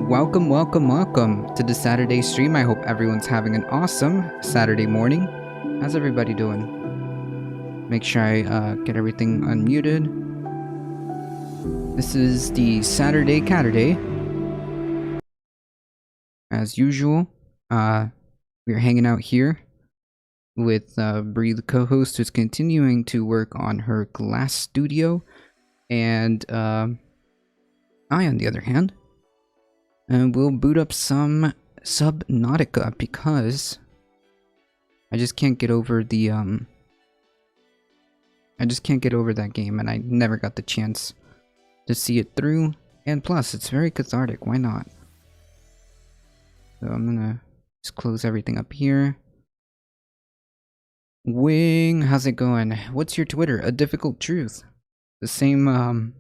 welcome to the Saturday stream. I hope everyone's having an awesome Saturday morning. How's everybody doing? Make sure I get everything unmuted. This is the Saturday Caturday. As usual, we're hanging out here with Bree, the co-host, who's continuing to work on her glass studio, and I, on the other hand, we'll boot up some Subnautica because I just can't get over the I just can't get over that game, and I never got the chance to see it through. And plus, it's very cathartic. Why not? So I'm gonna just close everything up here. Wing, how's it going? What's your Twitter? A Difficult Truth. The same,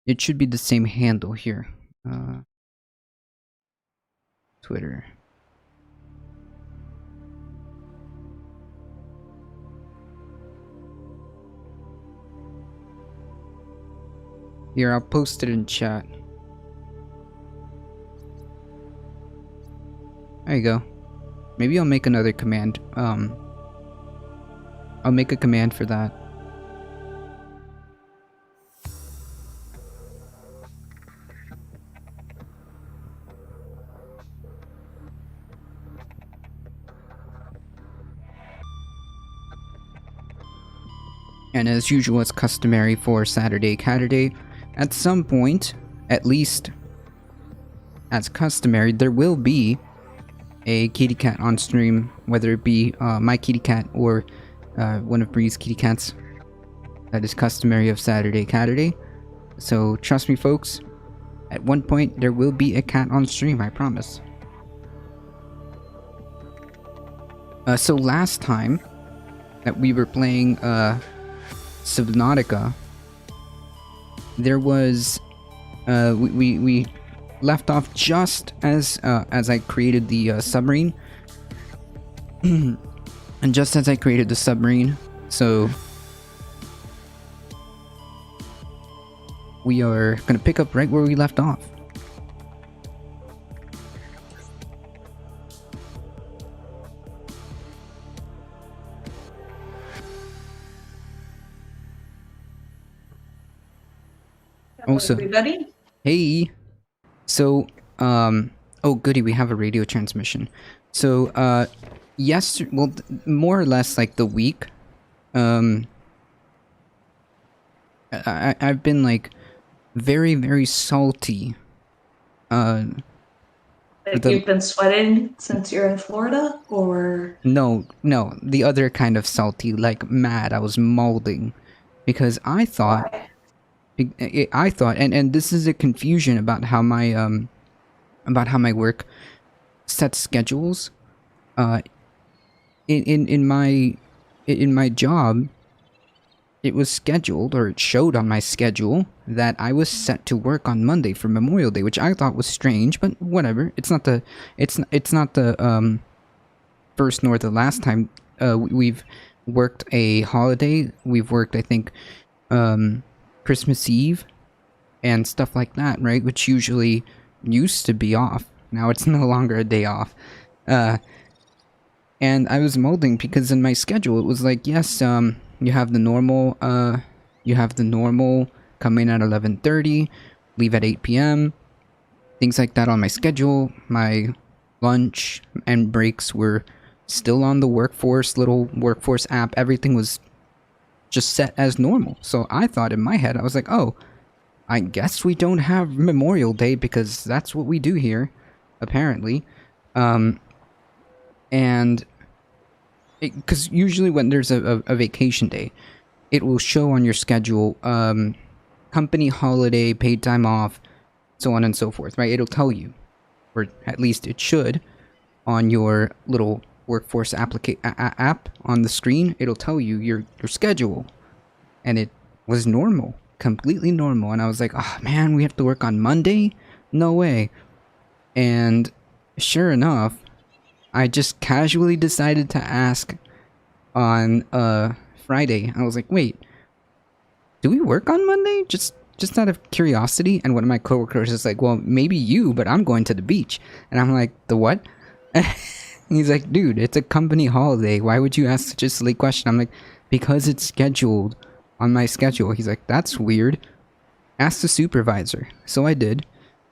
it should be the same handle here. Twitter. Here, I'll post it in chat. There you go. Maybe I'll make another command. I'll make a command for that. And as usual, it's customary for Saturday Caturday. At some point, at least as customary, there will be a kitty cat on stream, whether it be my kitty cat or one of Bree's kitty cats. That is customary of Saturday Caturday. So trust me, folks, at one point there will be a cat on stream, I promise. So last time that we were playing Subnautica, there was we left off just as I created the submarine. And just as I created the submarine, so we are gonna pick up right where we left off. Also, everybody. Hey. So, oh goody, we have a radio transmission. So, yes, well, more or less like the week, I've been like very, very salty. Like you've been sweating since you're in Florida, or? No, the other kind of salty, like mad. I was molding because I thought... Why? I thought, and this is a confusion about how my work sets schedules. In my job, it was scheduled, or it showed on my schedule, that I was set to work on Monday for Memorial Day, which I thought was strange, but whatever. It's not the first nor the last time we've worked a holiday. We've worked, I think, Christmas Eve and stuff like that, right? Which usually used to be off. Now it's no longer a day off. And I was molding because in my schedule it was like, yes, you have the normal come in at 11:30, leave at 8 p.m. Things like that on my schedule. My lunch and breaks were still on the little workforce app. Everything was just set as normal. So I thought in my head, I was like, oh, I guess we don't have Memorial Day because that's what we do here, apparently. And because usually when there's a vacation day, it will show on your schedule, company holiday, paid time off, so on and so forth, right? It'll tell you, or at least it should, on your little workforce app on the screen. It'll tell you your schedule, and it was normal, completely normal. And I was like, oh man, we have to work on Monday? No way. And sure enough, I just casually decided to ask on Friday. I was like, wait, do we work on Monday? Just just out of curiosity. And one of my coworkers is like, well, maybe you, but I'm going to the beach. And I'm like, the what? And he's like, dude, it's a company holiday. Why would you ask such a silly question? I'm like, because it's scheduled on my schedule. He's like, that's weird. Ask the supervisor. So I did.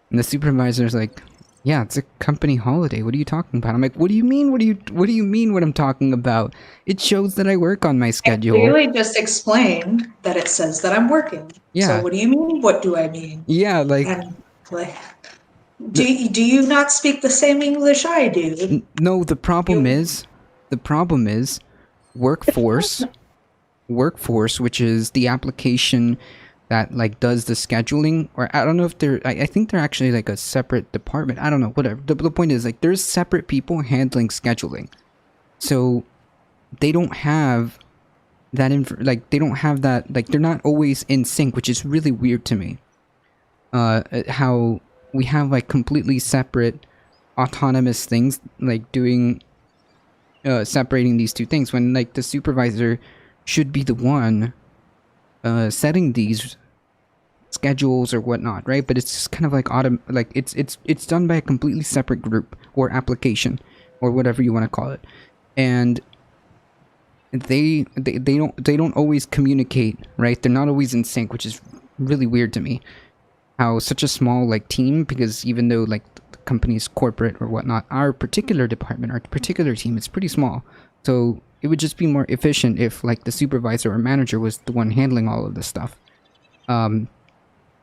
And the supervisor's like, yeah, it's a company holiday. What are you talking about? I'm like, what do you mean? What do you mean what I'm talking about? It shows that I work on my I schedule. clearly just explained that it says that I'm working. Yeah. So what do you mean? What do I mean? Yeah, like And like, do you not speak the same English I do? no, the problem is workforce, which is the application that like does the scheduling, or I don't know if they're I think they're actually like a separate department. I don't know, whatever. The point is like there's separate people handling scheduling. So they don't have that they don't have that, like they're not always in sync, which is really weird to me. How we have like completely separate autonomous things like doing separating these two things when like the supervisor should be the one setting these schedules or whatnot, right? But it's just kind of like it's done by a completely separate group or application or whatever you want to call it. And they don't always communicate, right? They're not always in sync, which is really weird to me. How such a small like team, because even though like the company's corporate or whatnot, our particular department, our particular team is pretty small. So it would just be more efficient if like the supervisor or manager was the one handling all of this stuff. But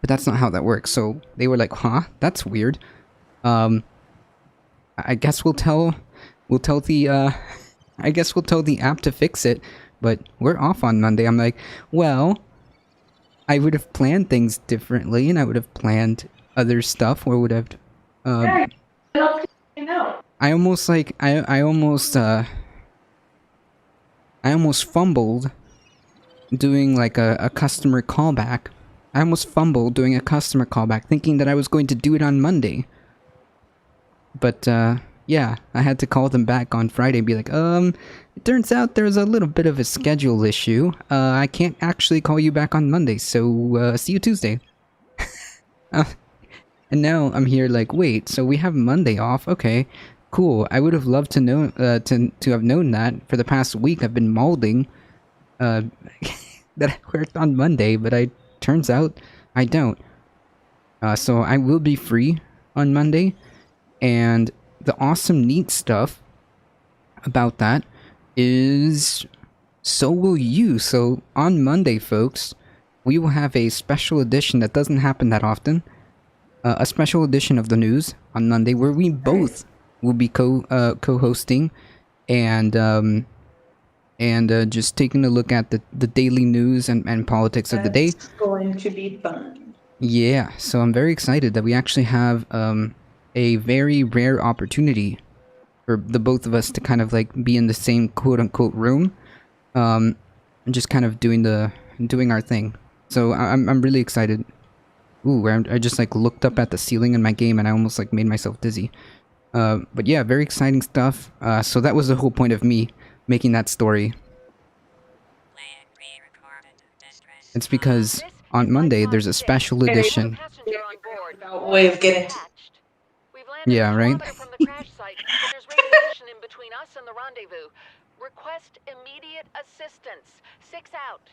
that's not how that works. So they were like, huh, that's weird. I guess we'll tell the I guess we'll tell the app to fix it, but we're off on Monday. I'm like, well, I would have planned things differently, and I would have planned other stuff, or would have. Yeah, you know. I almost like I almost fumbled doing like a customer callback. I almost fumbled doing a customer callback, thinking that I was going to do it on Monday. But yeah, I had to call them back on Friday and be like, it turns out there's a little bit of a schedule issue. I can't actually call you back on Monday, so see you Tuesday. And now I'm here like, wait, so we have Monday off? Okay, cool. I would have loved to know to have known that. For the past week I've been molding that I worked on Monday, but turns out I don't. So I will be free on Monday, and the awesome neat stuff about that is so will you. So on Monday, folks, we will have a special edition that doesn't happen that often. A special edition of the news on Monday where we both will be co-hosting and just taking a look at the daily news and politics of the day. It's going to be fun. Yeah, so I'm very excited that we actually have a very rare opportunity for the both of us to kind of like be in the same quote-unquote room, and just kind of doing our thing. So I'm really excited. Ooh, I just like looked up at the ceiling in my game and I almost like made myself dizzy. But yeah, very exciting stuff. So that was the whole point of me making that story. It's because on Monday there's a special edition. Way of getting to Yeah, right? From the crash site, but there's radiation in between us and the rendezvous. Request immediate assistance. 6 out.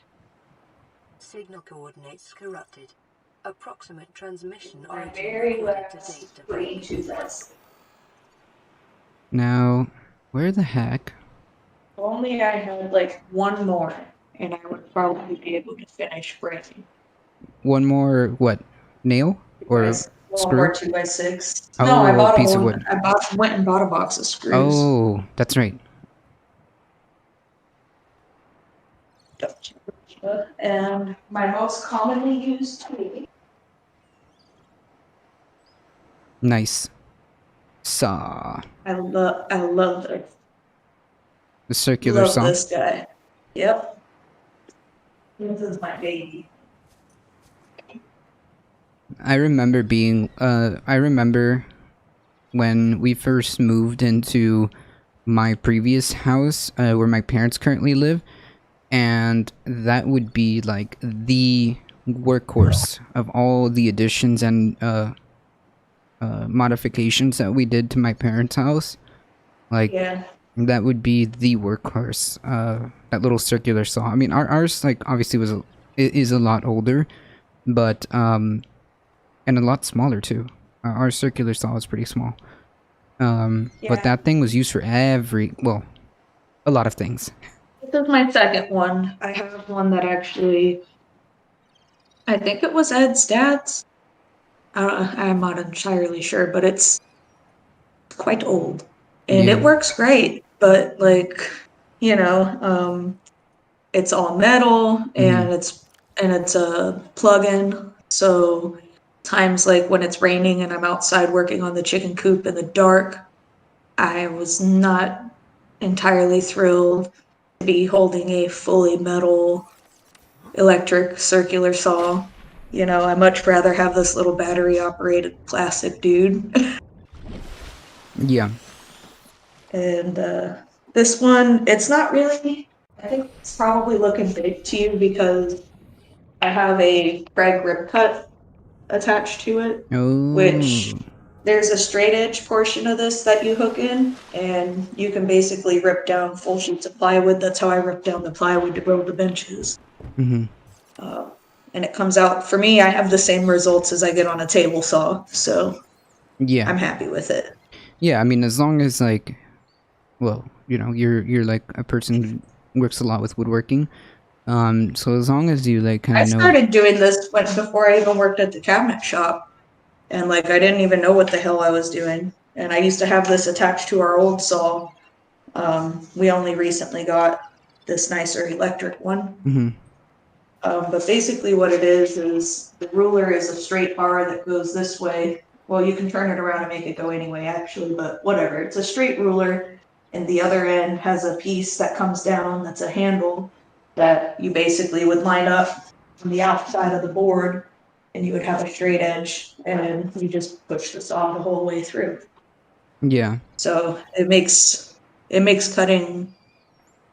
Signal coordinates corrupted. Approximate transmission my origin very recorded to last date. plane to this. Now, where the heck? If only I had like one more, and I would probably be able to finish breaking. One more, what? Nail? Or One screw? more 2x6. Oh, No, I bought a piece of one. wood. Went and bought a box of screws. Oh, that's right. And my most commonly used tool. Nice. Saw. I love this. The circular Love saw. this guy. Yep. This is my baby. I remember when we first moved into my previous house, where my parents currently live, and that would be like the workhorse of all the additions and modifications that we did to my parents' house. Like, Yeah. that would be the workhorse. That little circular saw. I mean, ours like obviously is a lot older, but and a lot smaller too. Our circular saw is pretty small. But Yeah. that thing was used for a lot of things. This is my second one. I have one that actually, I think it was Ed's dad's. I'm not entirely sure, but it's quite old. And it Yeah. works great, but like, it's all metal and it's a plug-in. So times like when it's raining and I'm outside working on the chicken coop in the dark, I was not entirely thrilled to be holding a fully metal electric circular saw. I much rather have this little battery operated plastic dude. Yeah. And this one, it's not really, I think it's probably looking big to you because I have a Craig rib cut attached to it, which Oh. there's a straight edge portion of this that you hook in, and you can basically rip down full sheets of plywood. That's how I rip down the plywood to build the benches. And it comes out, for me, I have the same results as I get on a table saw, so Yeah. I'm happy with it. Yeah, I mean, as long as like, well, you're like a person who works a lot with woodworking. So as long as you like kind I of know. started doing this before I even worked at the cabinet shop, and like I didn't even know what the hell I was doing. And I used to have this attached to our old saw. We only recently got this nicer electric one. But basically what it is the ruler is a straight bar that goes this way. Well, you can turn it around and make it go anyway, actually, but whatever. It's a straight ruler, and the other end has a piece that comes down that's a handle that you basically would line up on the outside of the board, and you would have a straight edge, and you just push the saw the whole way through. Yeah. So it makes cutting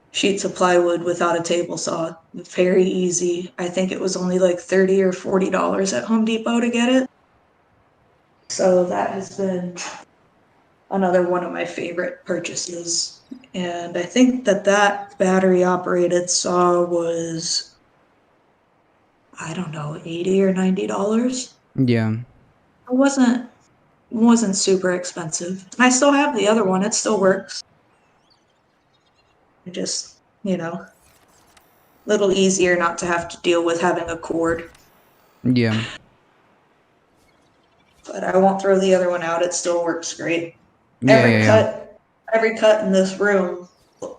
sheets of plywood without a table saw very easy. I think it was only like $30 or $40 at Home Depot to get it. So that has been another one of my favorite purchases. And I think that battery operated saw was, I don't know, $80 or $90. Yeah. It wasn't super expensive. I still have the other one. It still works. It just, a little easier not to have to deal with having a cord. Yeah. But I won't throw the other one out. It still works great. Yeah. Every cut in this room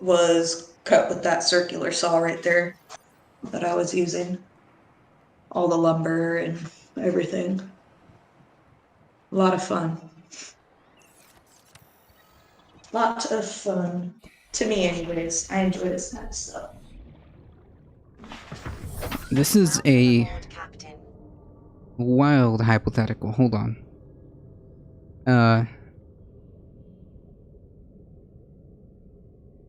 was cut with that circular saw right there that I was using. All the lumber and everything. A lot of fun. Lots of fun. To me, anyways. I enjoy this kind of stuff. This is a Captain. wild hypothetical. Hold on.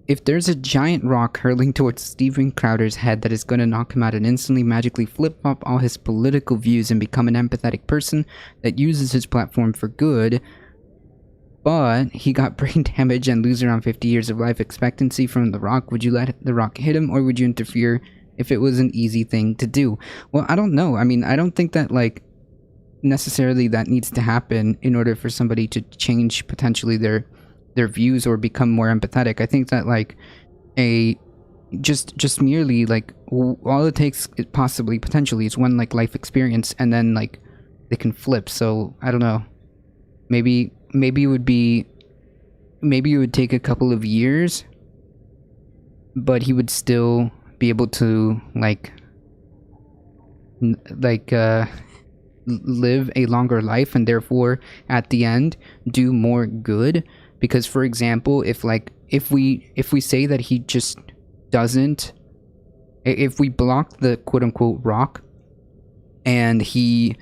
If there's a giant rock hurling towards Steven Crowder's head that is going to knock him out and instantly magically flip-flop all his political views and become an empathetic person that uses his platform for good, but he got brain damage and lose around 50 years of life expectancy from the rock, would you let the rock hit him, or would you interfere if it was an easy thing to do? Well, I don't know. I mean, I don't think that, like, necessarily that needs to happen in order for somebody to change potentially their views or become more empathetic. I think that, like, just merely, like, all it takes potentially is one, like, life experience, and then, like, they can flip. So I don't know. Maybe it would take a couple of years, but he would still be able to live a longer life, and therefore at the end do more good. Because, for example, if we say that he just doesn't, if we block the quote-unquote rock and he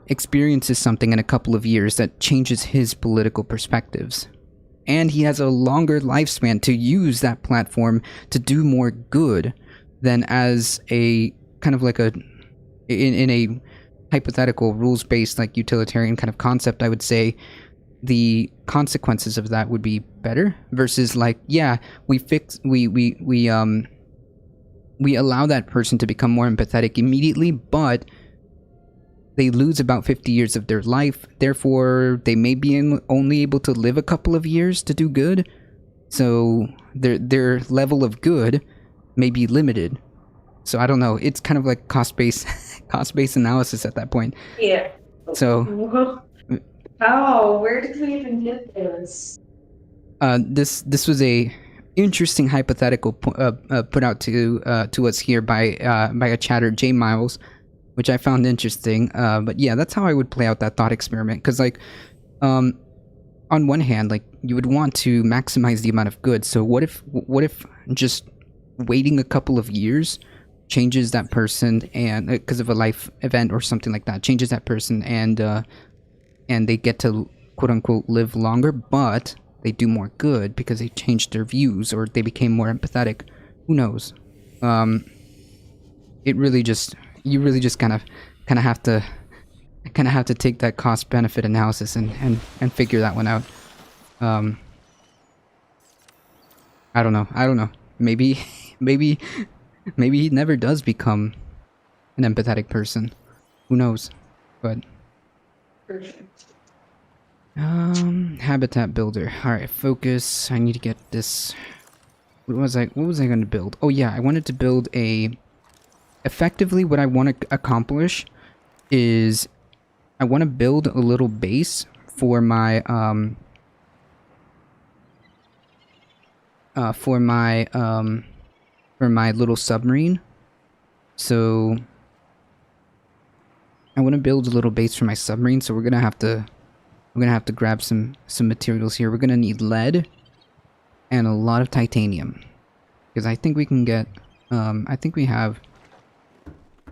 experiences something in a couple of years that changes his political perspectives, and he has a longer lifespan to use that platform to do more good than as a kind of like in a hypothetical rules-based like utilitarian kind of concept, I would say the consequences of that would be better versus like, yeah, we allow that person to become more empathetic immediately, but they lose about 50 years of their life. Therefore, they may be only able to live a couple of years to do good. So their level of good may be limited. So I don't know. It's kind of like cost-based analysis at that point. Yeah. So How? Where did we even get this? this was a interesting hypothetical put out to us here by a chatter, J Miles, which I found interesting. But yeah, that's how I would play out that thought experiment. Because like, on one hand, like you would want to maximize the amount of good. So what if just waiting a couple of years changes that person, and because of a life event or something like that, changes that person, and they get to quote unquote live longer, but they do more good because they changed their views or they became more empathetic. Who knows? You really just kind of have to take that cost benefit analysis and figure that one out. I don't know. Maybe he never does become an empathetic person. Who knows? But Perfect. habitat builder. All right, focus. I need to get this. What was I going to build? Oh yeah, I wanted to build a. Effectively, what I want to accomplish is I want to build a little base for my little submarine. So I want to build a little base for my submarine. So we're gonna have to grab some materials here. We're gonna need lead and a lot of titanium, because I think we can get. I think we have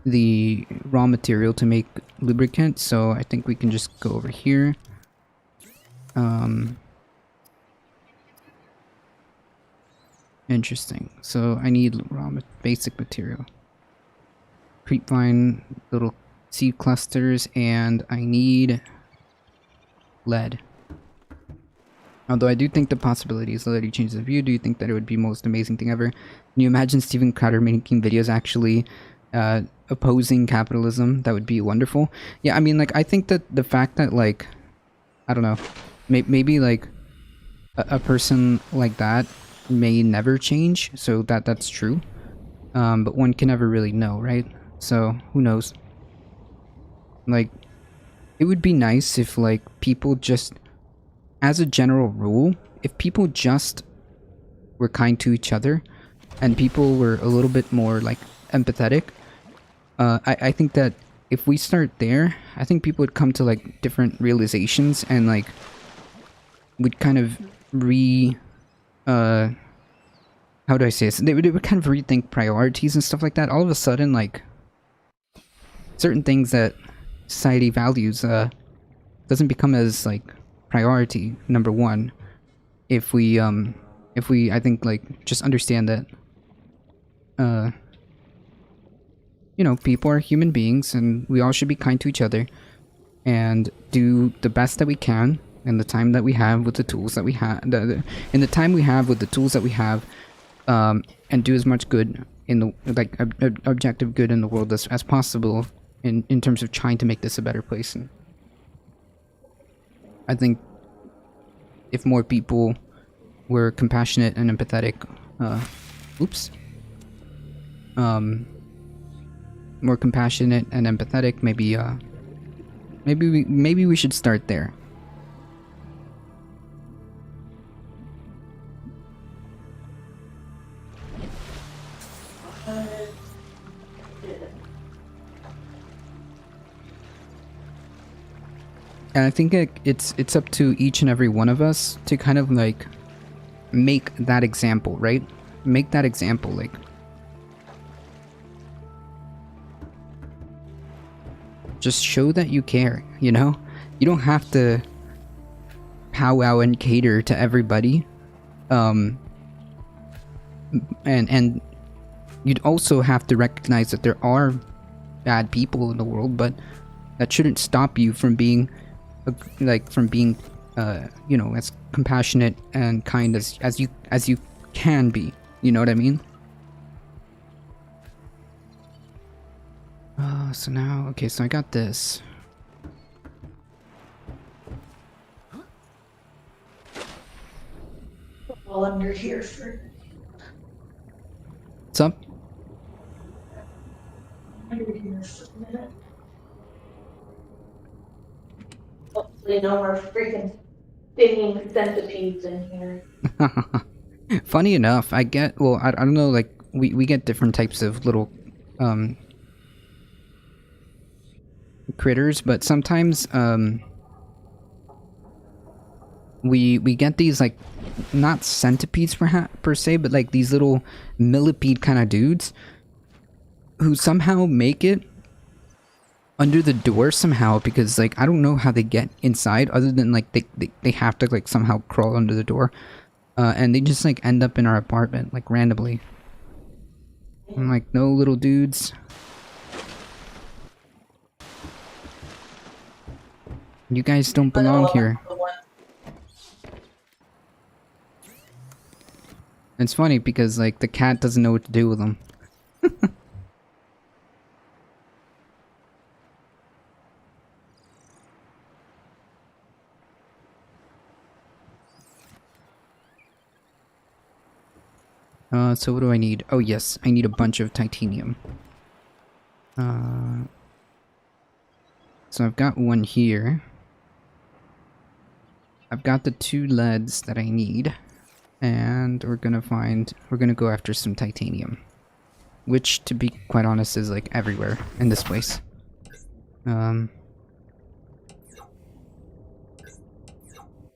the raw material to make lubricant, so I think we can just go over here. Interesting. So I need basic material. Creepvine, little seed clusters, and I need lead. Although I do think the possibilities already changes the view. Do you think that it would be the most amazing thing ever? Can you imagine Steven Crowder making videos actually opposing capitalism? That would be wonderful. Yeah, I mean, like, I think that the fact that, like, I don't know, maybe like a person like that may never change, so that's true. But one can never really know, right? So who knows? Like, it would be nice if, like, people just, as a general rule, if people just were kind to each other and people were a little bit more, like, empathetic. I think that if we start there, I think people would come to, like, different realizations and, like, would kind of how do I say this? They would kind of rethink priorities and stuff like that. All of a sudden, like, certain things that society values doesn't become as, like, priority number one if we I think, like, just understand that you know, people are human beings and we all should be kind to each other and do the best that we can in the time that we have with the tools that we have, in the time we have with the tools that we have, and do as much good in the, like, objective good in the world as possible in terms of trying to make this a better place. And I think if more people were compassionate and empathetic, more compassionate and empathetic, maybe we should start there. And I think it's up to each and every one of us to kind of, like, make that example, right? Make that example, like, just show that you care, you know? You don't have to powwow and cater to everybody. And you'd also have to recognize that there are bad people in the world, but that shouldn't stop you from being you know, as compassionate and kind as you can be. You know what I mean? So now, okay, so I got this. Well, under here for What's up? under here for a minute. Hopefully, no more freaking stinging centipedes in here. Funny enough, I don't know, like, we get different types of little, critters, but sometimes, we get these, like, not centipedes per se, but, like, these little millipede kind of dudes who somehow make it under the door somehow, because, like, I don't know how they get inside other than, like, they have to, like, somehow crawl under the door. And they just, like, end up in our apartment, like, randomly. I'm like, no, little dudes. You guys don't belong here. It's funny because, like, the cat doesn't know what to do with them. So what do I need? Oh yes, I need a bunch of titanium. So I've got one here. I've got the 2 leads that I need. And we're gonna go after some titanium. Which, to be quite honest, is like everywhere in this place.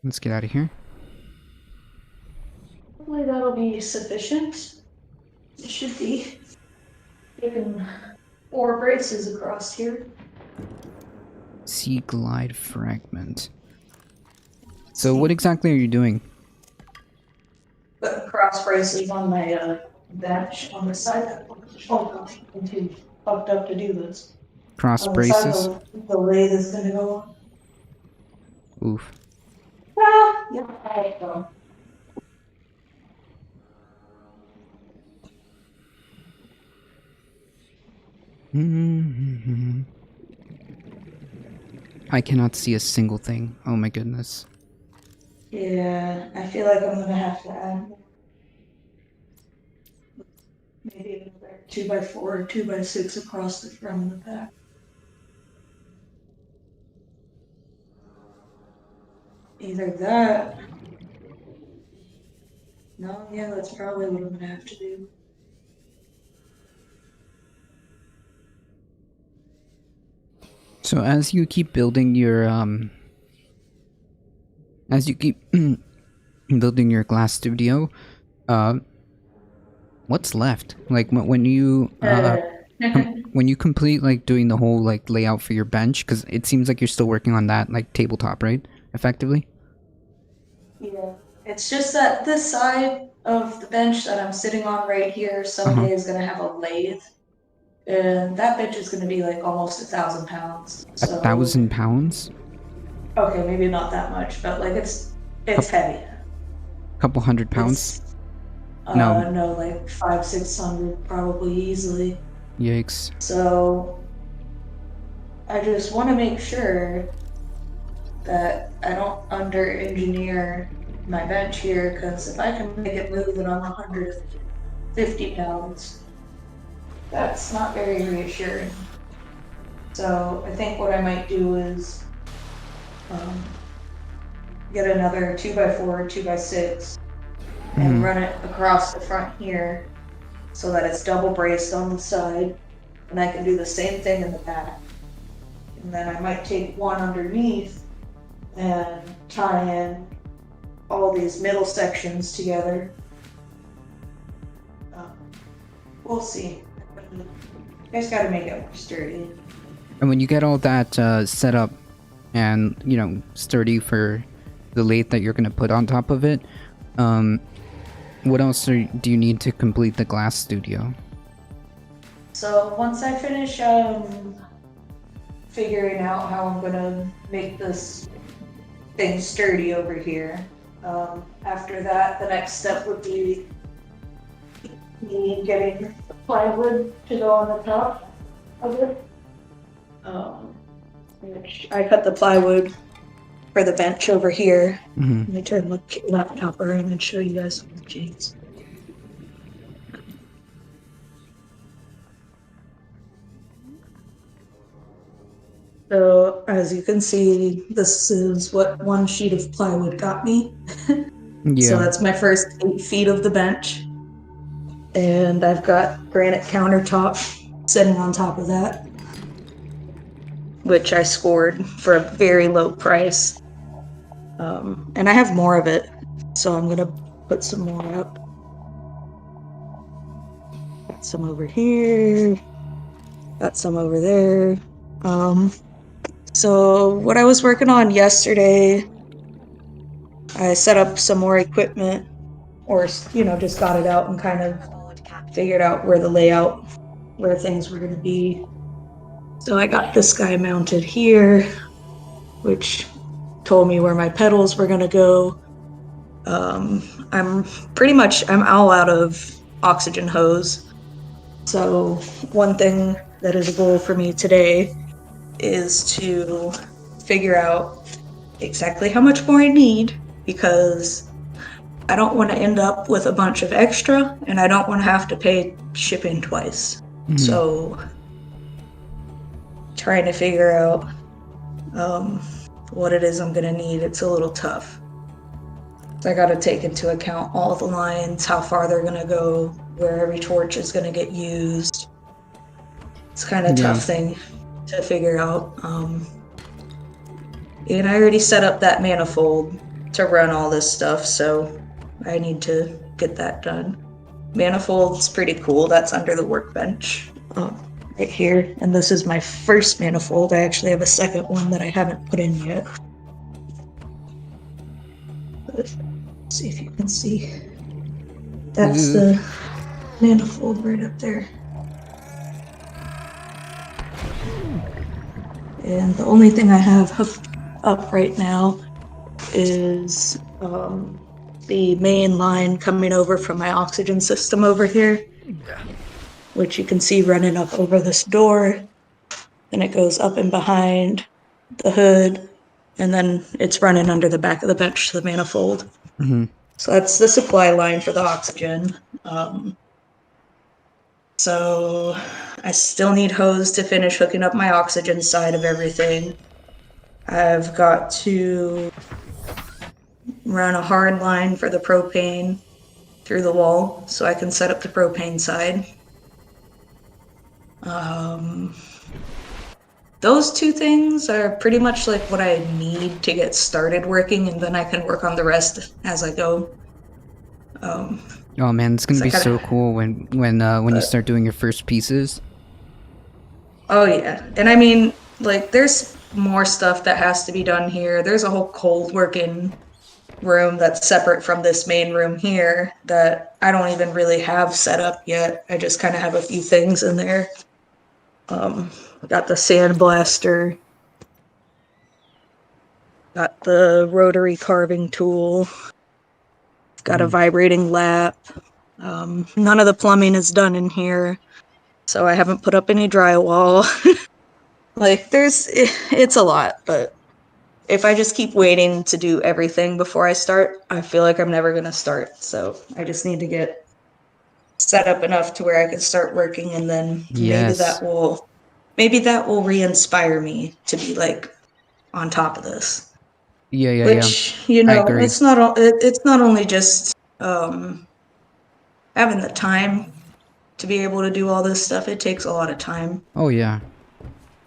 Let's get out of here. Hopefully that'll be sufficient. It should be. Taking 4 braces across here. Sea glide fragment. So what exactly are you doing? Putting cross braces on my bench on the side that I'm too fucked up to do this. Cross On the side braces? the lathe is gonna go on. Oof. Ah, yeah, I go. I cannot see a single thing. Oh my goodness. Yeah, I feel like I'm gonna have to add maybe another 2x4 or 2x6 across the front and the back. Either that. No, yeah, that's probably what I'm gonna have to do. So as you keep building your building your glass studio, what's left? Like when you when you complete like doing the whole like layout for your bench, because it seems like you're still working on that like tabletop, right? Effectively. Yeah, it's just that this side of the bench that I'm sitting on right here someday is gonna have a lathe, and that bench is gonna be like almost 1,000 pounds. So 1,000 pounds? okay, maybe not that much, but like it's heavy. Couple hundred pounds? No. No, like 500-600 probably easily. Yikes. So I just want to make sure that I don't under-engineer my bench here, because if I can make it move and I'm 150 pounds, that's not very reassuring. So I think what I might do is get another 2x4, 2x6, and run it across the front here so that it's double braced on the side, and I can do the same thing in the back. And then I might take one underneath and tie in all these middle sections together. We'll see. You guys gotta make it more sturdy. And when you get all that set up and, you know, sturdy for the lathe that you're going to put on top of it, what else do you need to complete the glass studio? So once I finish figuring out how I'm gonna make this thing sturdy over here, after that, the next step would be me getting plywood to go on the top of it. Which I cut the plywood for the bench over here. Mm-hmm. Let me turn the laptop around and show you guys some of the jeans. So as you can see, this is what one sheet of plywood got me. So Yeah. that's my first 8 feet of the bench. And I've got granite countertop sitting on top of that, which I scored for a very low price. And I have more of it, so I'm gonna put some more up. Got some over here, got some over there. So what I was working on yesterday, I set up some more equipment, or just got it out and kind of figured out where the layout, where things were gonna be. So I got this guy mounted here, which told me where my pedals were gonna go. I'm all out of oxygen hose. So one thing that is a goal for me today is to figure out exactly how much more I need, because I don't want to end up with a bunch of extra, and I don't want to have to pay shipping twice. Mhm. So trying to figure out what it is I'm gonna need, it's a little tough. So I got to take into account all the lines, how far they're gonna go, where every torch is gonna get used. It's kind of a tough thing to figure out. And I already set up that manifold to run all this stuff, so I need to get that done. Manifold's pretty cool. That's under the workbench right here. And this is my first manifold. I actually have a second one that I haven't put in yet. But let's see if you can see. That's the manifold right up there. And the only thing I have hooked up right now is the main line coming over from my oxygen system over here, which you can see running up over this door. Then it goes up and behind the hood, and then it's running under the back of the bench to the manifold. Mm-hmm. So that's the supply line for the oxygen. So I still need hose to finish hooking up my oxygen side of everything. I've got to run a hard line for the propane through the wall so I can set up the propane side. Those two things are pretty much like what I need to get started working, and then I can work on the rest as I go. Oh man, it's gonna be so cool when you start doing your first pieces. Oh yeah, and I mean, like, there's more stuff that has to be done here. There's a whole cold working room that's separate from this main room here that I don't even really have set up yet. I just kind of have a few things in there. Got the sandblaster, got the rotary carving tool, got a vibrating lap. None of the plumbing is done in here, so I haven't put up any drywall. Like, it's a lot, but if I just keep waiting to do everything before I start, I feel like I'm never gonna start. So I just need to get set up enough to where I can start working, and then maybe that will re-inspire me to be like on top of this. Yeah. Which, I agree. it's not only just having the time to be able to do all this stuff. It takes a lot of time. Oh yeah.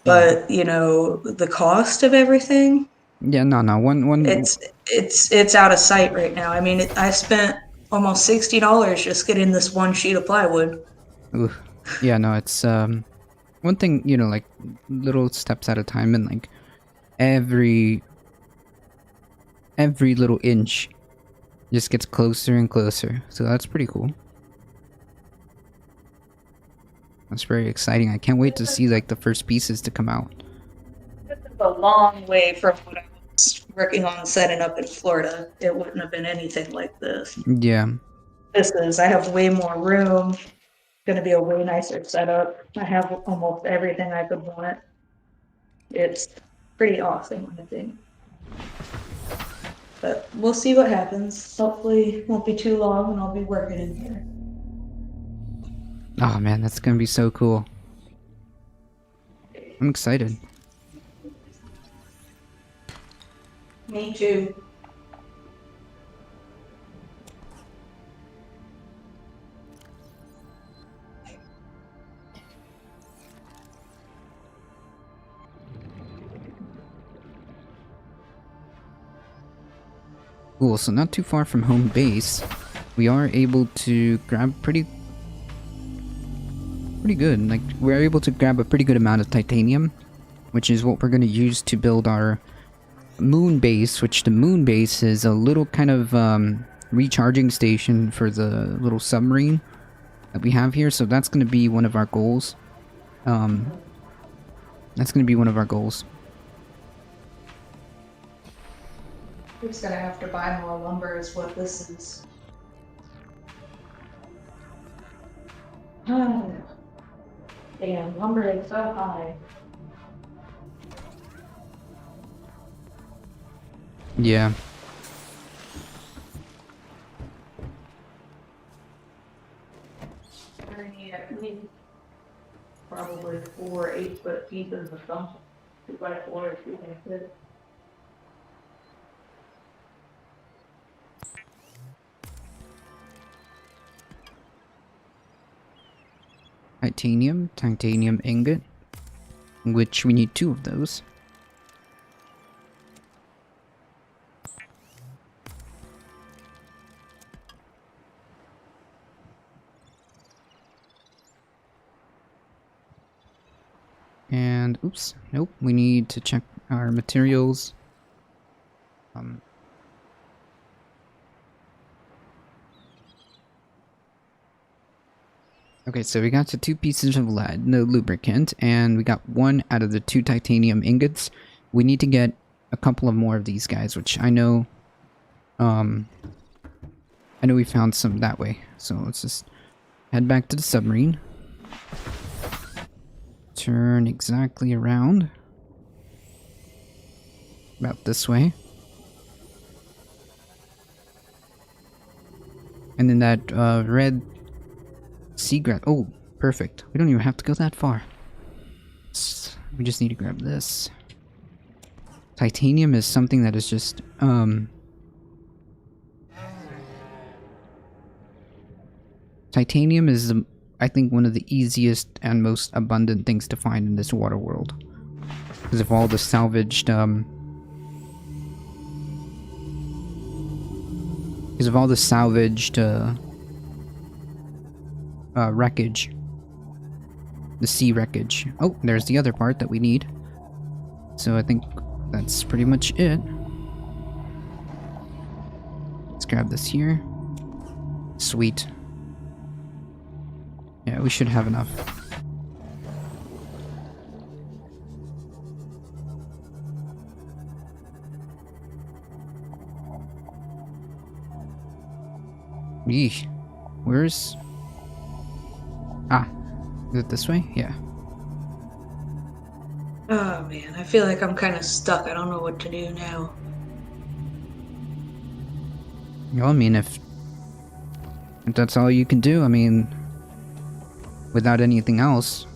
But the cost of everything. Yeah, no. One. It's out of sight right now. I mean, I spent almost $60 just getting this one sheet of plywood. Ooh. Yeah, no. It's one thing. Like little steps at a time, and like every little inch just gets closer and closer. So that's pretty cool. That's very exciting. I can't wait to see like the first pieces to come out. This is a long way from what I was working on setting up in Florida. It wouldn't have been anything like this. Yeah. I have way more room. Gonna be a way nicer setup. I have almost everything I could want. It's pretty awesome, I think. But we'll see what happens. Hopefully it won't be too long and I'll be working in here. Oh man, that's gonna be so cool. I'm excited. Me too. Cool, so not too far from home base, we are able to grab pretty good. Like, we're able to grab a pretty good amount of titanium, which is what we're going to use to build our moon base, which the moon base is a little kind of recharging station for the little submarine that we have here. So that's going to be one of our goals. We're just gonna have to buy more lumber is what this is. Damn, lumber is so high. Yeah. We're gonna need at least probably 4 8-foot pieces of something. 2x4 if we can fit. Titanium ingot, which we need 2 of those. And oops, nope, we need to check our materials. Okay, so we got the 2 pieces of lead, no lubricant, and we got 1 out of the 2 titanium ingots. We need to get a couple of more of these guys, which I know we found some that way. So let's just head back to the submarine. Turn exactly around. About this way. And then that red seagrass. Oh, perfect. We don't even have to go that far. We just need to grab this. Titanium is something that is just, titanium is, I think, one of the easiest and most abundant things to find in this water world. Because of all the salvaged, wreckage. The sea wreckage. Oh, there's the other part that we need. So I think that's pretty much it. Let's grab this here. Sweet. Yeah, we should have enough. Eesh. Where's... Ah. Is it this way? Yeah. Oh man, I feel like I'm kind of stuck. I don't know what to do now. Well, I mean, if that's all you can do, I mean, without anything else.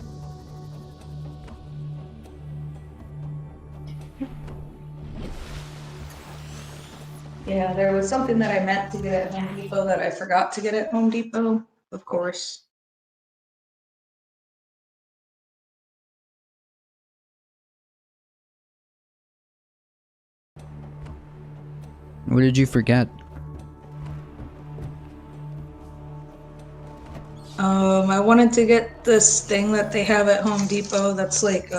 Yeah, there was something that I meant to get at Home Depot that I forgot to get at Home Depot, of course. What did you forget? I wanted to get this thing that they have at Home Depot that's like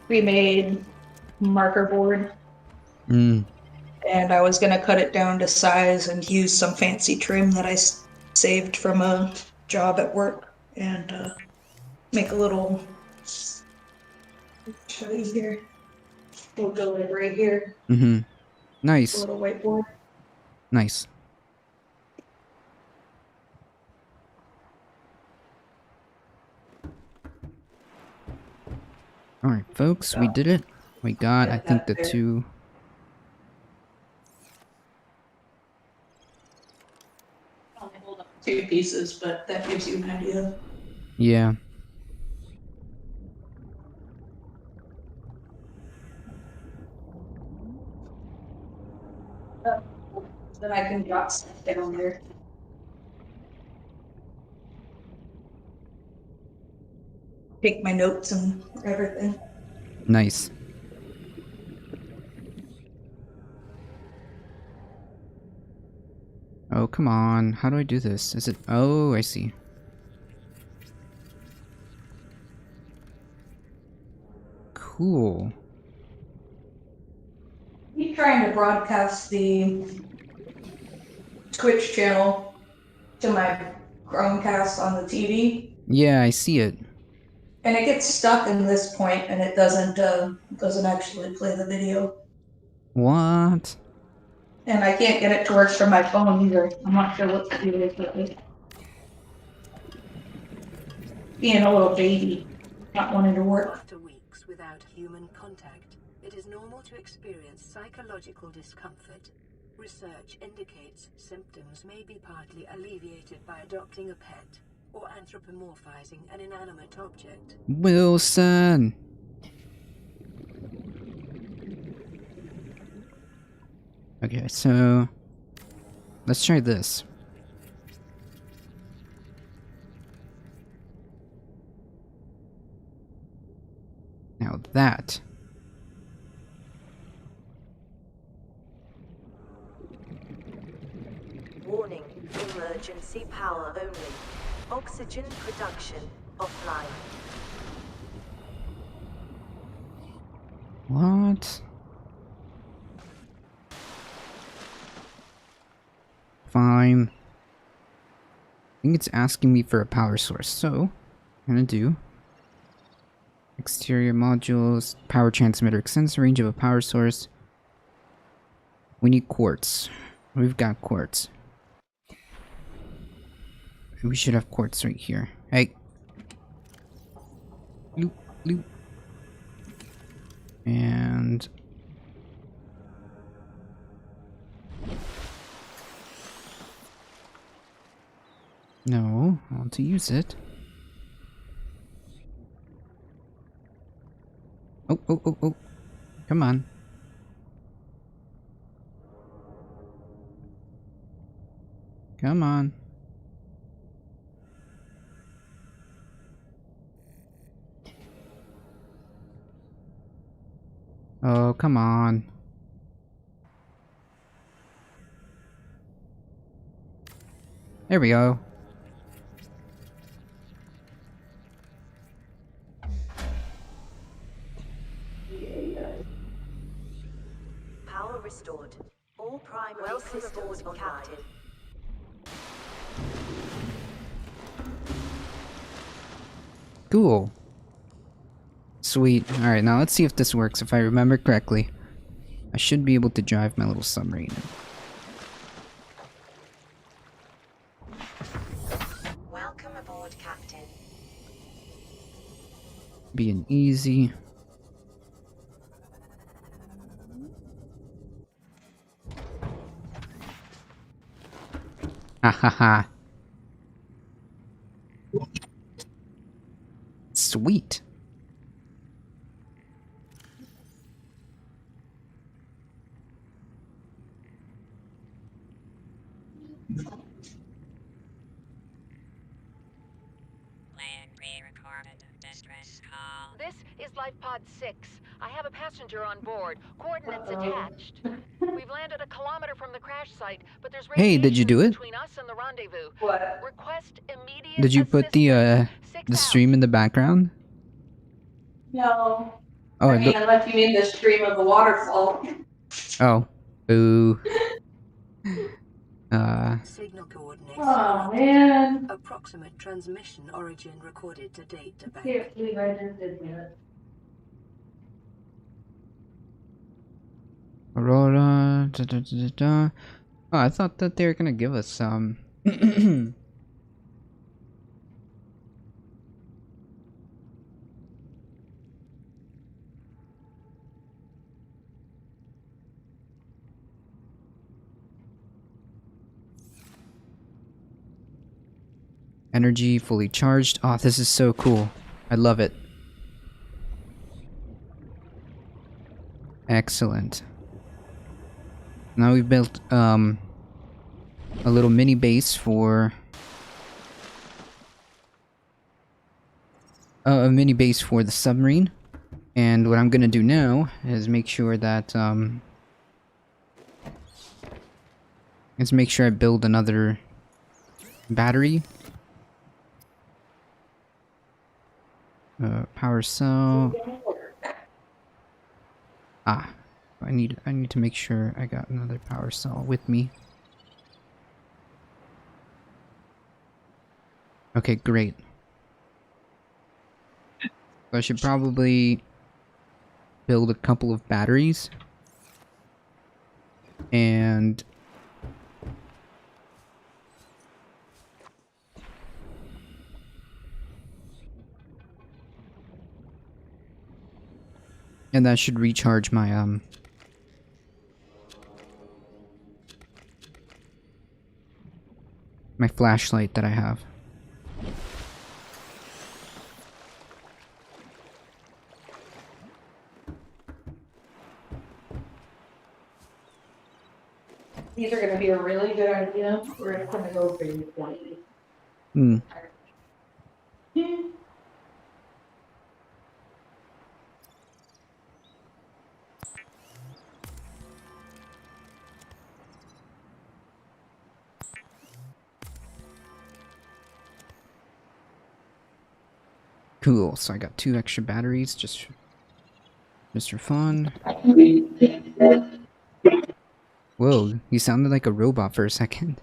pre-made marker board. Mm. And I was gonna cut it down to size and use some fancy trim that I saved from a job at work. and make a little. Show you here. We'll go like right here. Mm-hmm. A Nice. little whiteboard. Nice. Alright, folks, we did it. We got, I think, the two... Only hold up 2 pieces, but that gives you an idea. Yeah. Then I can jot stuff down there. Take my notes and everything. Nice. Oh, come on. How do I do this? Is it... Oh, I see. Cool. You trying to broadcast the Twitch channel to my Chromecast on the TV, Yeah, I see it. and it gets stuck in this point, and it doesn't actually play the video. What? And I can't get it to work from my phone either. I'm not sure what to do with it. Being a little baby, not wanting to work. After weeks without human contact, it is normal to experience psychological discomfort. Research indicates symptoms may be partly alleviated by adopting a pet or anthropomorphizing an inanimate object. Wilson! Okay, so... Let's try this. Now that... Warning, emergency power only. Oxygen production offline. What? Fine. I think it's asking me for a power source, so... I'm gonna do... Exterior modules, power transmitter, extends the range of a power source. We need quartz. We've got quartz. We should have quartz right here. Hey. Loop, loop. And... No, I want to use it. Oh, oh, oh, oh. Come on. Come on. Oh, come on. There we go. Power restored. All primary systems Captain. Cool. Sweet. Alright, now let's see if this works. If I remember correctly, I should be able to drive my little submarine. Welcome aboard, Captain. Being easy. Ha ha ha. Sweet. This is Life Pod 6. I have a passenger on board. Coordinates attached. We've landed a kilometer from the crash site, but there's Hey, did you do it? between us and the rendezvous. What? Request immediate Did you put the assistance. stream in the background? No. Oh, I mean, unless you mean the stream of the waterfall. oh. Boo. Signal coordinates. Oh corrupted. man. Approximate transmission origin recorded to date to bank. Can't believe I just did that. Aurora. Da, da, da, da, da. Oh, I thought that they were gonna give us some. Energy fully charged. Oh, this is so cool. I love it. Excellent. Now we've built a little mini base for a mini base for the submarine. And what I'm gonna do now is make sure that I build another battery. Power cell. Ah, I need to make sure I got another power cell with me. Okay, great. So I should probably build a couple of batteries. And that should recharge my my flashlight that I have. These are gonna be a really good idea. We're gonna go for you 20. Hmm. Cool, so I got 2 extra batteries just for fun. Whoa, you sounded like a robot for a second.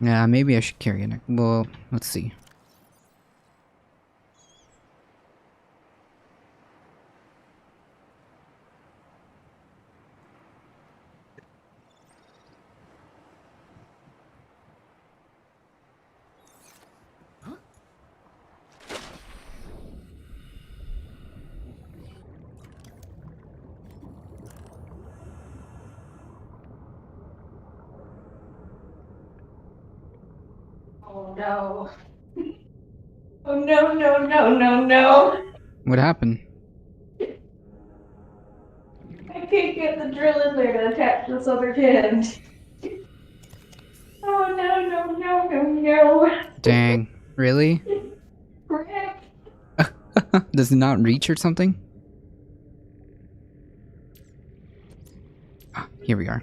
Yeah, maybe I should carry it. Well, let's see. Oh no. Oh no, no, no, no, no. What happened? I can't get the drill in there to attach this other end. Oh no, no, no, no, no. Dang. Really? Crap. Does it not reach or something? Ah, here we are.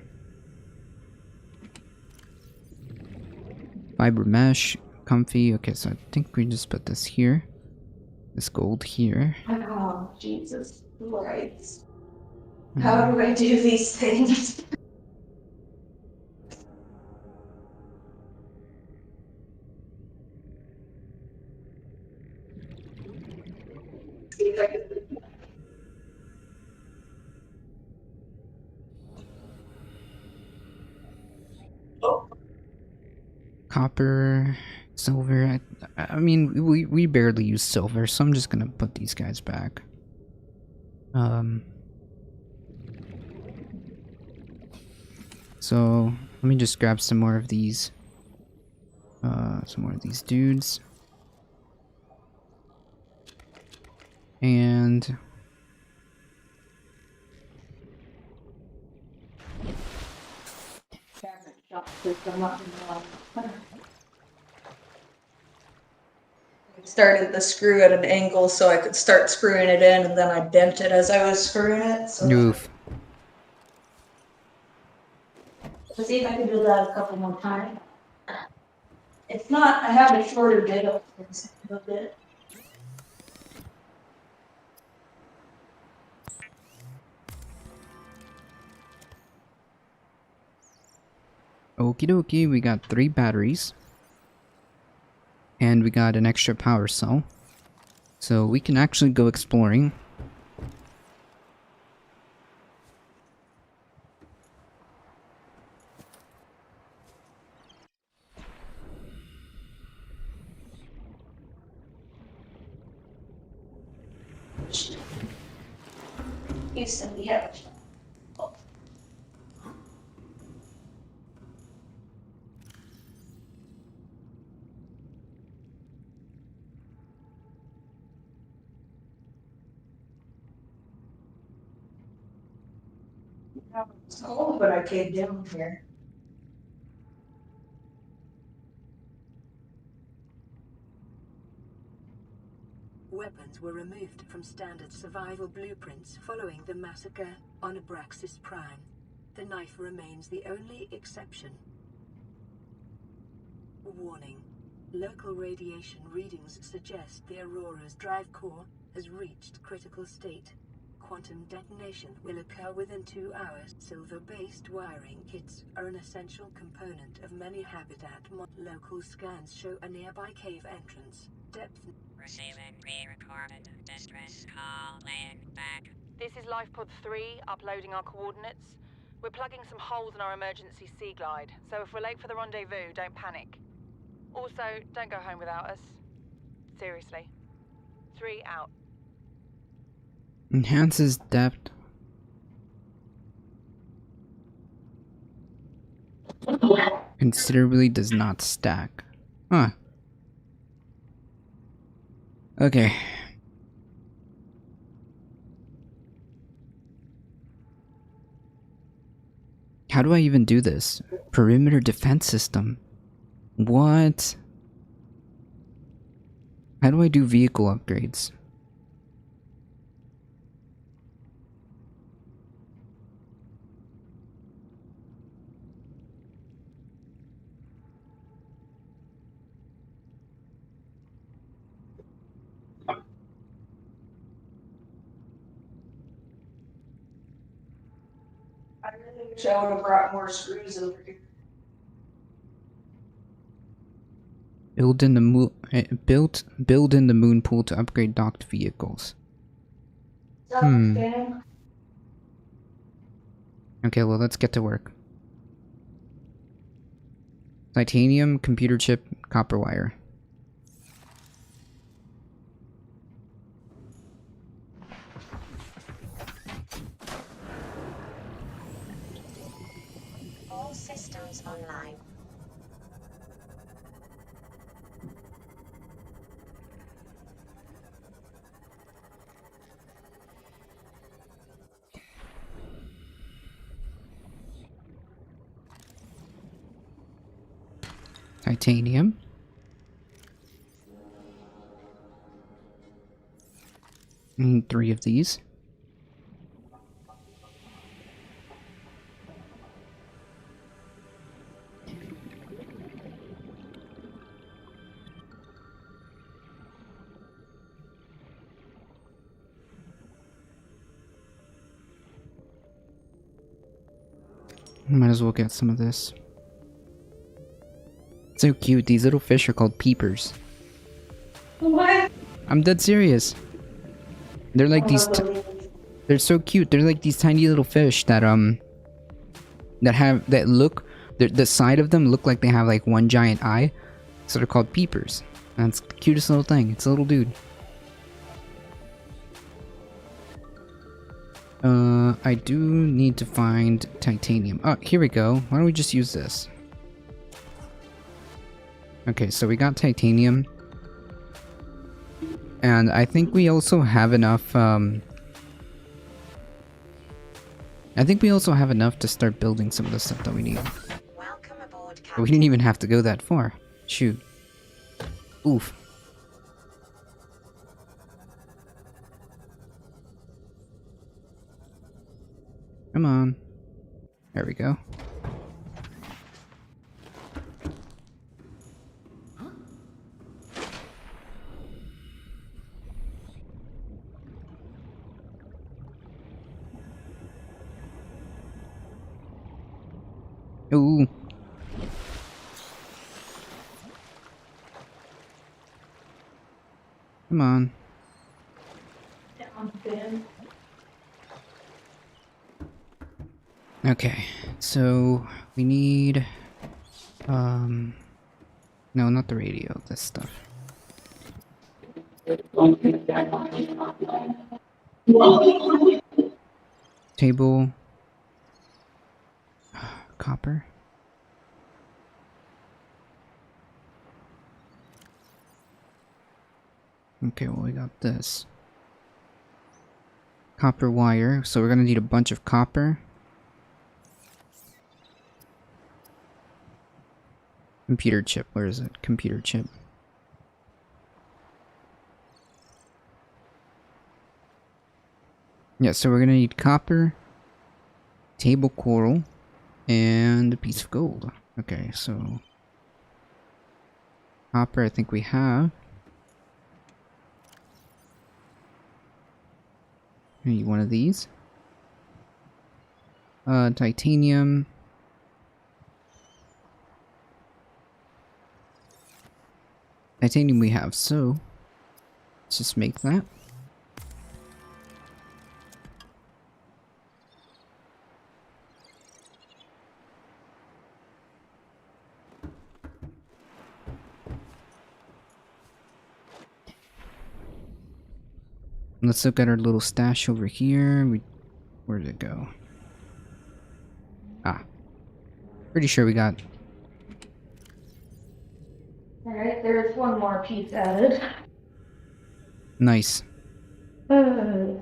Fiber mesh, comfy. Okay, so I think we just put this here. This gold here. Oh, Jesus Christ. How do I do these things? Copper, silver. I mean, we barely use silver, so I'm just gonna put these guys back. So let me just grab some more of these. Some more of these dudes. And Started the screw at an angle so I could start screwing it in, and then I bent it as I was screwing it. So oof. let's see if I can do that a couple more times. It's not, I have a shorter bit of a bit. Okie dokie, we got 3 batteries. And we got an extra power cell. So we can actually go exploring. Houston, we have. It's cold, but I came down here. Weapons were removed from standard survival blueprints following the massacre on Abraxas Prime. The knife remains the only exception. Warning. Local radiation readings suggest the Aurora's drive core has reached critical state. Quantum detonation will occur within 2 hours. Silver-based wiring kits are an essential component of many habitat. Local scans show a nearby cave entrance. Depth. Receiving pre-recorded distress call, laying back. This is LifePod 3, uploading our coordinates. We're plugging some holes in our emergency sea glide, so if we're late for the rendezvous, don't panic. Also, don't go home without us. Seriously. 3 out. Enhances depth. Considerably does not stack. Huh. Okay. How do I even do this? Perimeter defense system. What? How do I do vehicle upgrades? I really wish I would have brought more screws over here. Build in the build in the moon pool to upgrade docked vehicles. Okay, well, let's get to work. Titanium, computer chip, copper wire. All systems online. Titanium. Need 3 of these. Might as well get some of this. So cute, these little fish are called peepers. What? I'm dead serious. They're like these they're so cute. They're like these tiny little fish that look the side of them look like they have like one giant eye. So they're called peepers. And it's the cutest little thing. It's a little dude. I do need to find titanium. Oh, here we go. Why don't we just use this? Okay, so we got titanium. And I think we also have enough, I think we also have enough to start building some of the stuff that we need. Welcome aboard, But Captain. we didn't even have to go that far. Shoot. Oof. Come on. There we go. Ooh. Come on. Okay, so we need no, not the radio, this stuff. Table copper. Okay, well we got this. Copper wire, so we're gonna need a bunch of copper. Computer chip, where is it? Computer chip. Yeah, so we're gonna need copper, table coral, and a piece of gold. Okay, so copper I think we have. I need one of these. Titanium. Titanium we have, so let's just make that. Let's look at our little stash over here. Where did it go? Ah. Pretty sure we got... Alright, there's one more piece added. Nice. I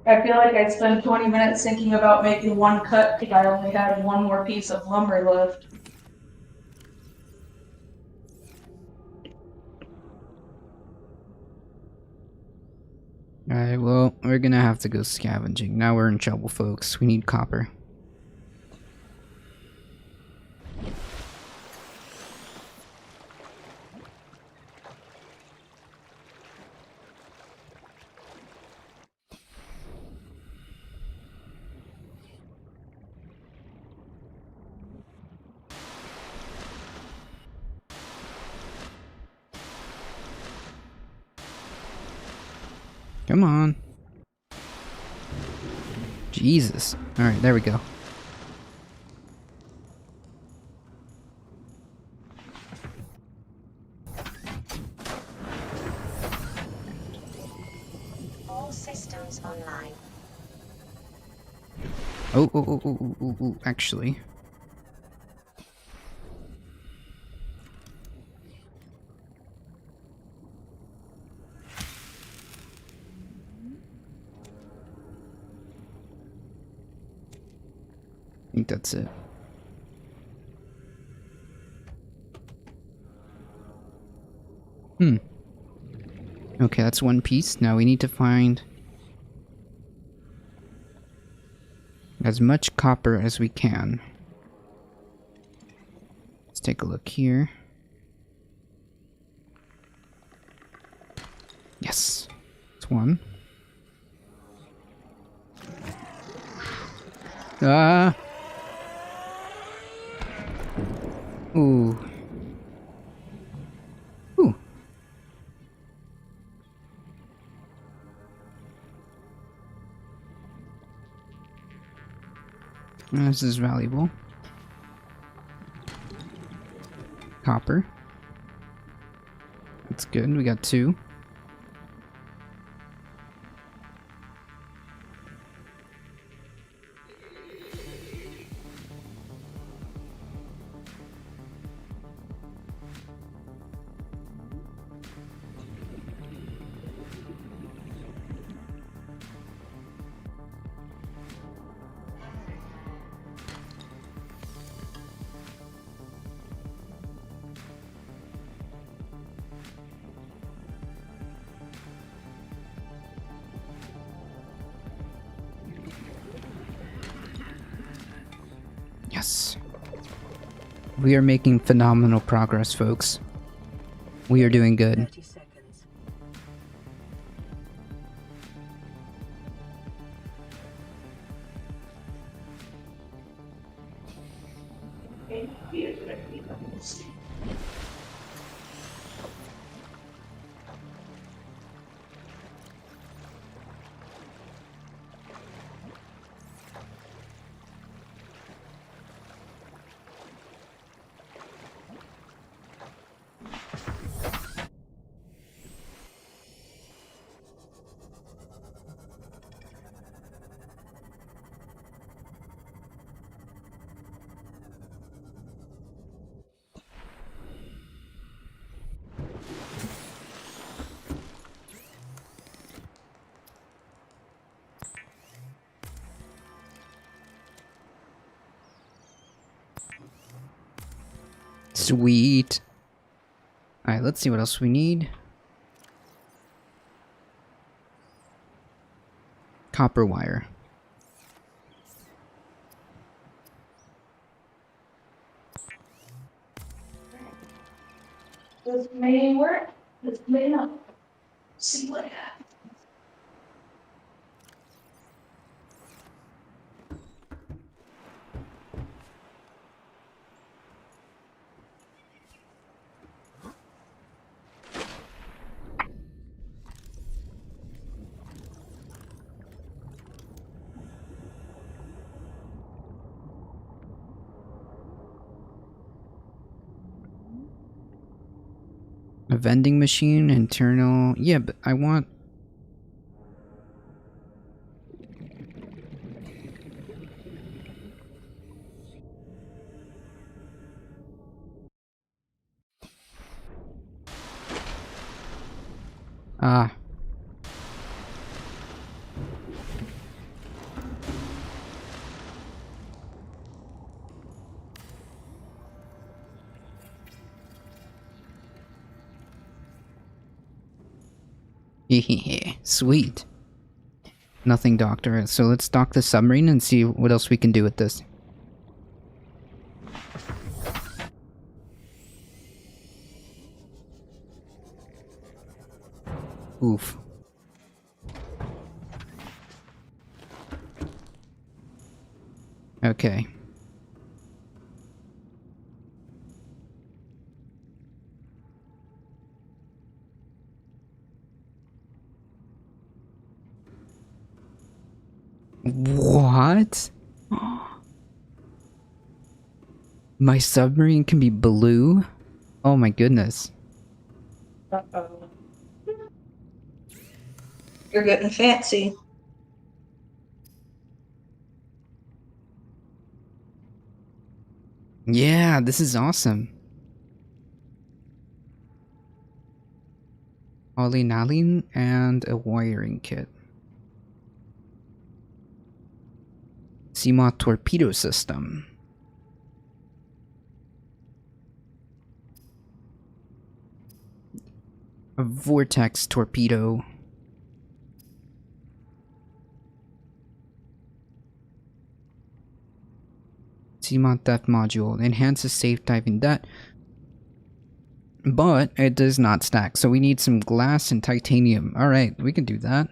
feel like I spent 20 minutes thinking about making one cut because I only had one more piece of lumber left. Alright, well, we're gonna have to go scavenging. Now we're in trouble, folks. We need copper. Come on. Jesus. Alright, there we go. All systems online. Oh, actually. I think that's it. Okay, that's one piece. Now we need to find as much copper as we can. Let's take a look here. Yes, it's one. Ah! Ooh. Ooh. This is valuable. Copper. That's good. We got two. Yes. We are making phenomenal progress, folks. We are doing good. 30 seconds. Sweet. Alright, let's see what else we need. Copper wire. This may work, this may not. See what happens. A vending machine, internal. Yeah, but I want. Ah. Sweet. Nothing, Doctor. So let's dock the submarine and see what else we can do with this. Oof. Okay. What? My submarine can be blue? Oh my goodness. Uh-oh. You're getting fancy. Yeah, this is awesome. Polynaline and a wiring kit. CMOD torpedo system. A vortex torpedo. CMOD depth module. Enhances safe diving depth. But it does not stack, so we need some glass and titanium. Alright, we can do that.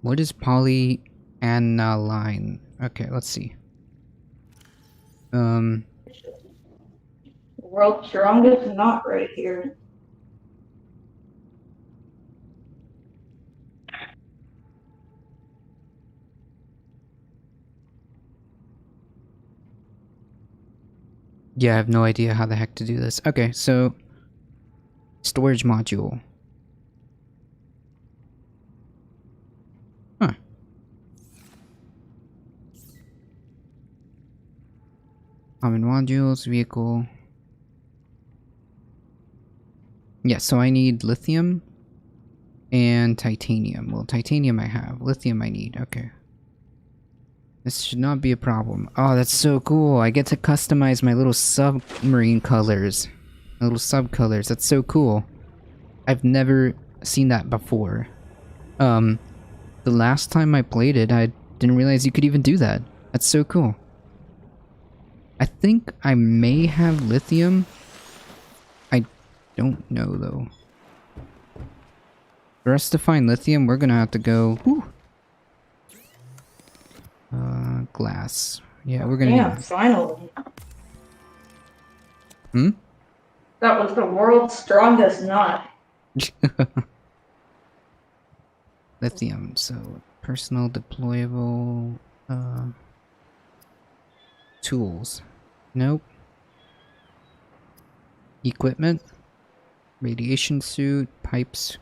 What is polyaniline? Okay, let's see. The world's strongest knot right here. Yeah, I have no idea how the heck to do this. Okay, so storage module. Huh. Common modules, vehicle. Yeah, so I need lithium and titanium. Well, titanium I have. Lithium I need. Okay. This should not be a problem. Oh, that's so cool. I get to customize my little submarine colors. My little sub-colors. That's so cool. I've never seen that before. The last time I played it, I didn't realize you could even do that. That's so cool. I think I may have lithium. I don't know, though. For us to find lithium, we're gonna have to go... Whew. Glass. Yeah, we're gonna Yeah, need... finally. Hmm? That was the world's strongest knot. Lithium, so personal deployable tools. Nope. Equipment. Radiation suit, pipes.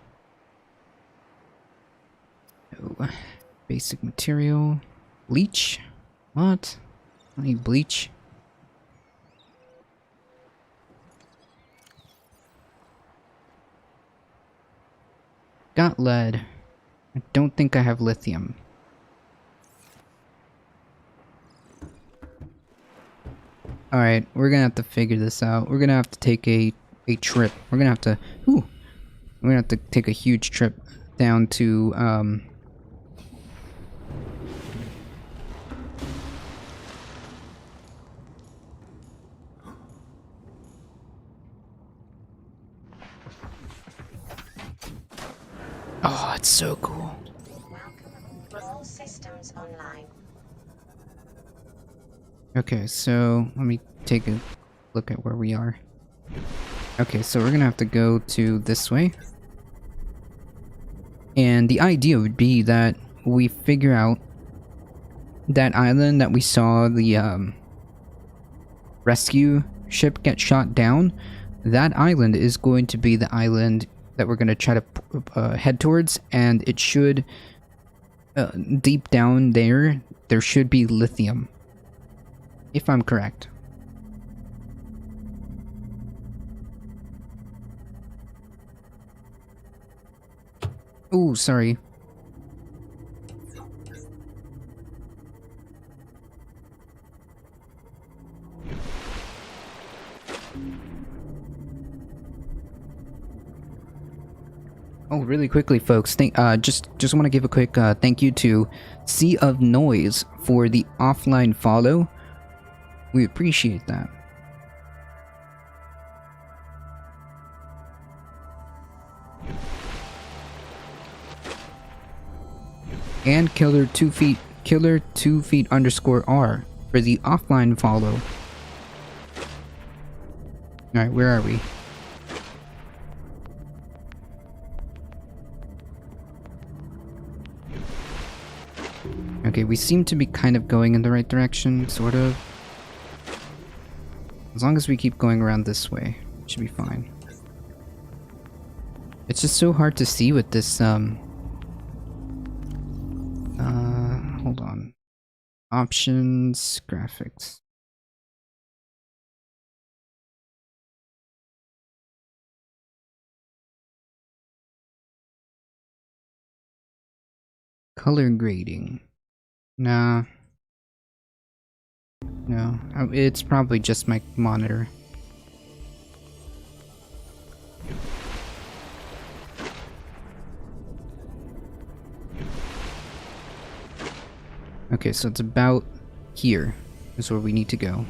No. Basic material. Bleach? What? I need bleach. Got lead. I don't think I have lithium. Alright, we're gonna have to figure this out. We're gonna have to take a trip. We're gonna have to... Ooh! We're gonna have to take a huge trip down to, Oh, it's so cool. All systems online. Okay, so let me take a look at where we are. Okay, so we're gonna have to go to this way. And the idea would be that we figure out that island that we saw the rescue ship get shot down. That island is going to be the island that we're gonna try to head towards, and it should deep down there should be lithium, if I'm correct. Oh, sorry. Oh, really quickly, folks. Just want to give a quick thank you to Sea of Noise for the offline follow. We appreciate that. And killer 2 feet _R for the offline follow. Alright, where are we? Okay, we seem to be kind of going in the right direction, sort of. As long as we keep going around this way, it should be fine. It's just so hard to see with this, hold on. Options, graphics. Color grading. Nah. No, it's probably just my monitor. Okay, so it's about here is where we need to go.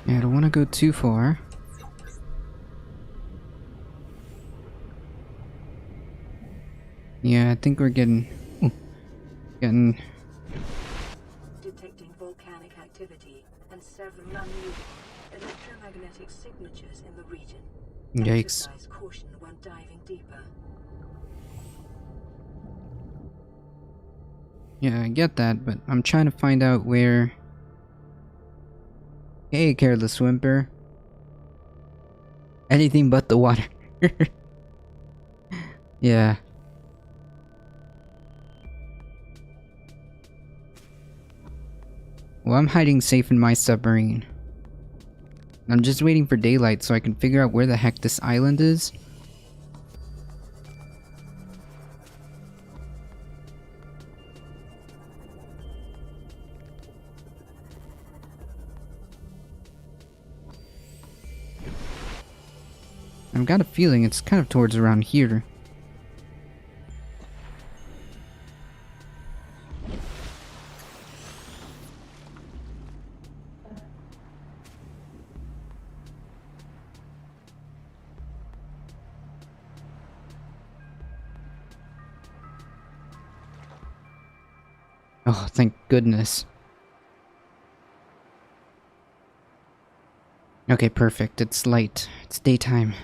Yeah, I don't want to go too far. Yeah, I think we're getting... Detecting volcanic activity and several unusual electromagnetic signatures in the region. Yikes. Exercise caution when diving deeper. Yeah, I get that, but I'm trying to find out where... Hey, careless whimper. Anything but the water. Yeah. Well, I'm hiding safe in my submarine. I'm just waiting for daylight so I can figure out where the heck this island is. I've got a feeling it's kind of towards around here. Oh, thank goodness. Okay, perfect. It's light. It's daytime.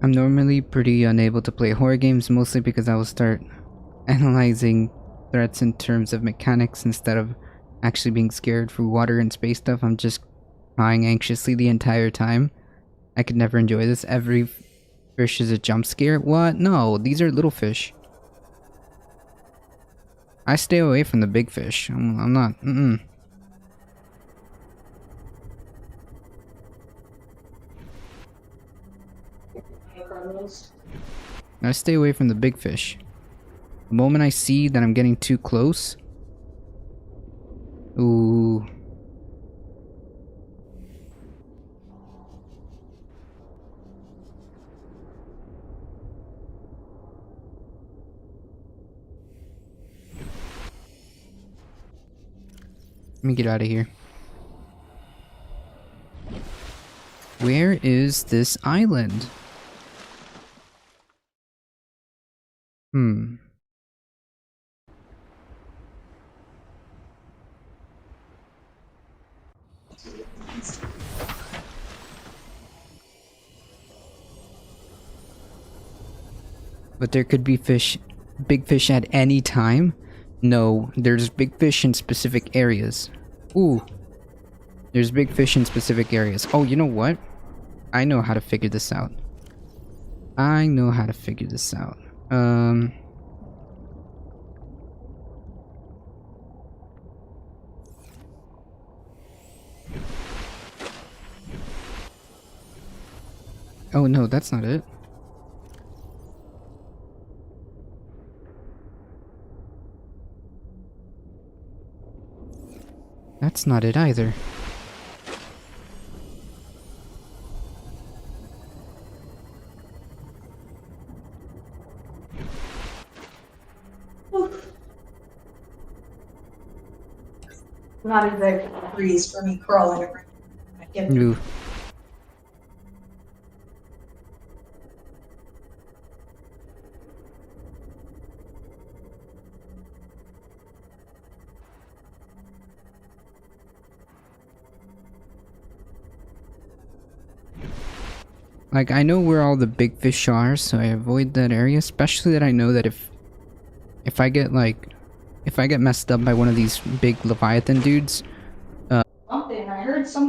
I'm normally pretty unable to play horror games, mostly because I will start analyzing threats in terms of mechanics instead of actually being scared through water and space stuff. I'm just crying anxiously the entire time. I could never enjoy this. Every fish is a jump scare? What? No, these are little fish. I stay away from the big fish. I'm not. I stay away from the big fish. The moment I see that I'm getting too close. Ooh. Let me get out of here. Where is this island? But there could be big fish at any time? No, there's big fish in specific areas. Ooh. There's big fish in specific areas. Oh, you know what? I know how to figure this out. I know how to figure this out. Oh no, that's not it. That's not it either. Not exactly a breeze for me crawling around. I can't Ooh. Like, I know where all the big fish are, so I avoid that area, especially that I know that if I get, like, if I get messed up by one of these big Leviathan dudes, something. I heard some kind